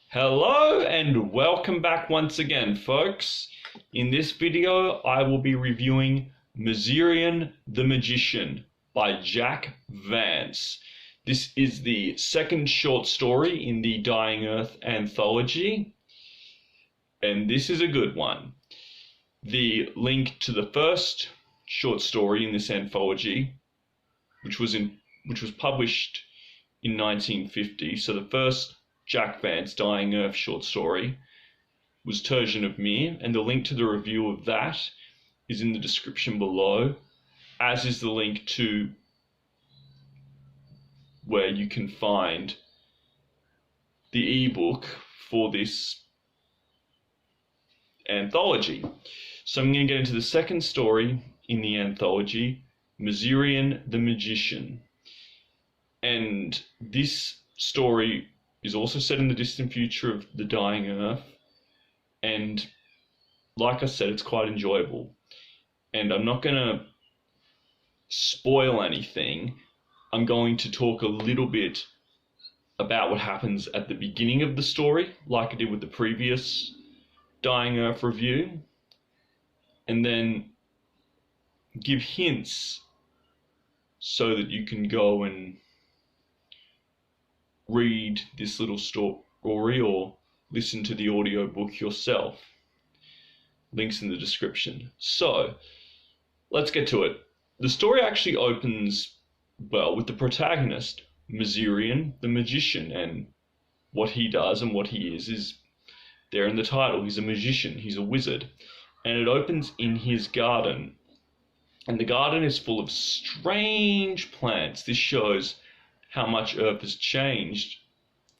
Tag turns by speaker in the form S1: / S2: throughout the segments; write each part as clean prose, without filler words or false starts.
S1: Hello and welcome back once again, folks. In this video, I will be reviewing Mazirian the Magician by Jack Vance. This is the second short story in the Dying Earth anthology, and this is a good one. The link to the first short story in this anthology, which was published in 1950, so the first Jack Vance Dying Earth short story was Turjan Of Mir, and the link to the review of that is in the description below, as is the link to where you can find the ebook for this anthology. So I'm going to get into the second story in the anthology, Mazirian the Magician. And this story is also set in the distant future of the dying Earth, and like I said, it's quite enjoyable. And I'm not going to spoil anything. I'm going to talk a little bit about what happens at the beginning of the story, like I did with the previous Dying Earth review, and then give hints so that you can go and read this little story or listen to the audiobook yourself. Links in the description. So, let's get to it. The story actually opens, well, with the protagonist, Mazirian the Magician, and what he does and what he is there in the title. He's a magician, he's a wizard, and it opens in his garden. And the garden is full of strange plants. This shows how much Earth has changed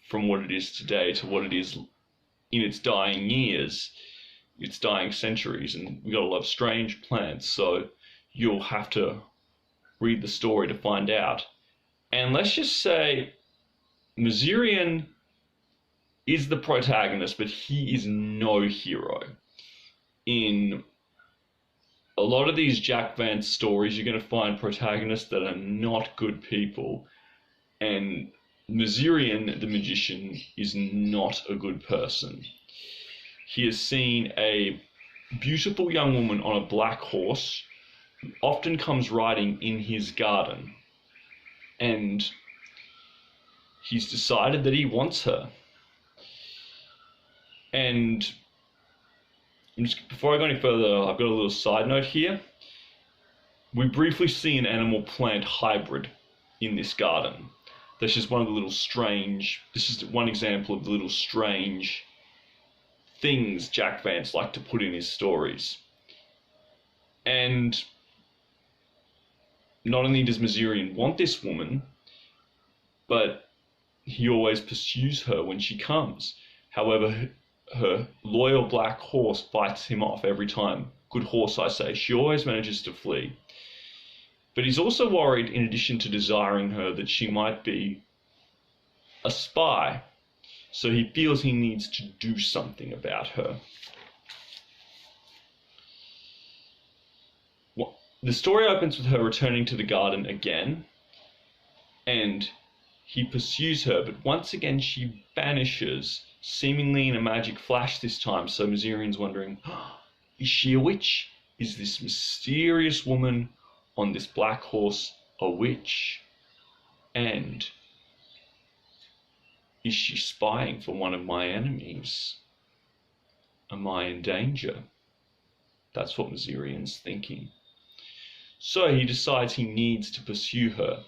S1: from what it is today to what it is in its dying years, its dying centuries, and we've got a lot of strange plants, so you'll have to read the story to find out. And let's just say Mazirian is the protagonist, but he is no hero. In a lot of these Jack Vance stories, you're going to find protagonists that are not good people. And Mazirian the Magician is not a good person. He has seen a beautiful young woman on a black horse who often comes riding in his garden. And he's decided that he wants her. And before I go any further, I've got a little side note here. We briefly see an animal-plant hybrid in this garden. That's just one of the little strange, this is one example of the little strange things Jack Vance liked to put in his stories. And not only does Mazirian want this woman, but he always pursues her when she comes. However, her loyal black horse fights him off every time. Good horse, I say. She always manages to flee. But he's also worried, in addition to desiring her, that she might be a spy. So he feels he needs to do something about her. The story opens with her returning to the garden again, and he pursues her, but once again she vanishes, seemingly in a magic flash this time. So Mazirian's wondering, is she a witch? Is this mysterious woman on this black horse a witch? And is she spying for one of my enemies? Am I in danger? That's what Mazirian's thinking. So he decides he needs to pursue her.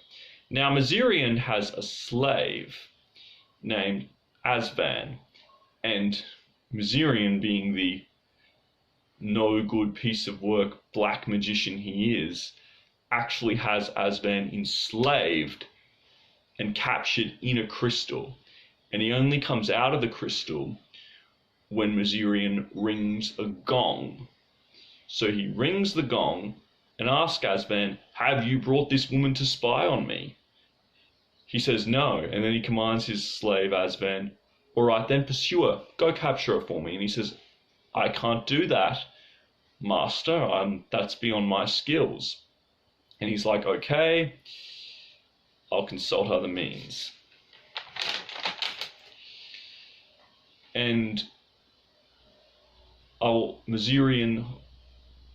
S1: Now Mazirian has a slave named Asvan, and Mazirian, being the no good piece of work black magician he is, actually has Asvan enslaved and captured in a crystal, and he only comes out of the crystal when Mazirian rings a gong. So he rings the gong and asks Asvan, "Have you brought this woman to spy on me?" He says no, and then he commands his slave Asvan, "All right then, pursue her, go capture her for me." And he says, "I can't do that, master, that's beyond my skills." And he's like, "Okay, I'll consult other means." And Mazirian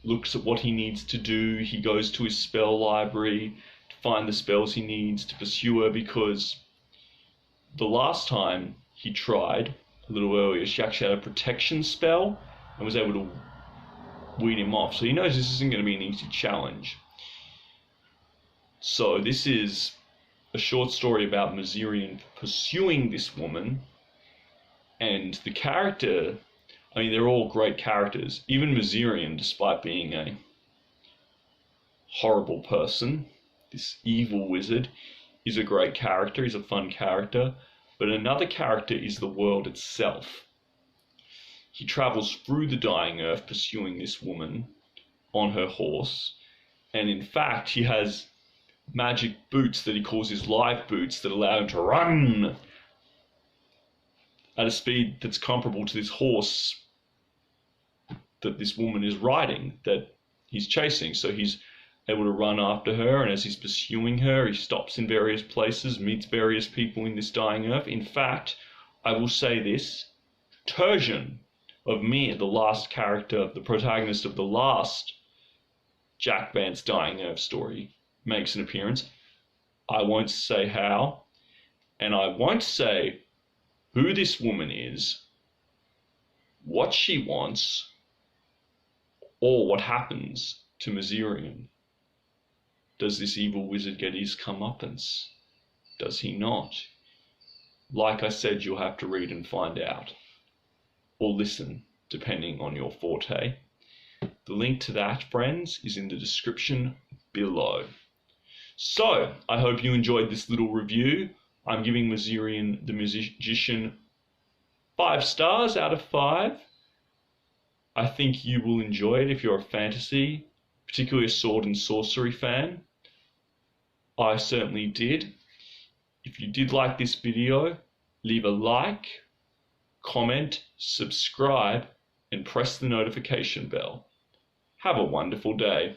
S1: looks at what he needs to do. He goes to his spell library to find the spells he needs to pursue her, because the last time he tried, a little earlier, she actually had a protection spell and was able to weed him off. So he knows this isn't going to be an easy challenge. So this is a short story about Mazirian pursuing this woman, and the character, I mean, they're all great characters. Even Mazirian, despite being a horrible person, this evil wizard, is a great character. He's a fun character. But another character is the world itself. He travels through the dying earth pursuing this woman on her horse. And in fact, he has magic boots that he calls his live boots that allow him to run at a speed that's comparable to this horse that this woman is riding, that he's chasing. So he's able to run after her, and as he's pursuing her, he stops in various places, meets various people in this dying earth. In fact, I will say this, Turjan Of Mir, the last character, the protagonist of the last Jack Vance Dying Earth story, makes an appearance. I won't say how, and I won't say who this woman is, what she wants, or what happens to Mazirian. Does this evil wizard get his comeuppance? Does he not? Like I said, you'll have to read and find out, or listen, depending on your forte. The link to that, friends, is in the description below. So, I hope you enjoyed this little review. I'm giving Mazirian the Magician 5 stars out of 5. I think you will enjoy it if you're a fantasy, particularly a sword and sorcery fan. I certainly did. If you did like this video, leave a like, comment, subscribe, and press the notification bell. Have a wonderful day.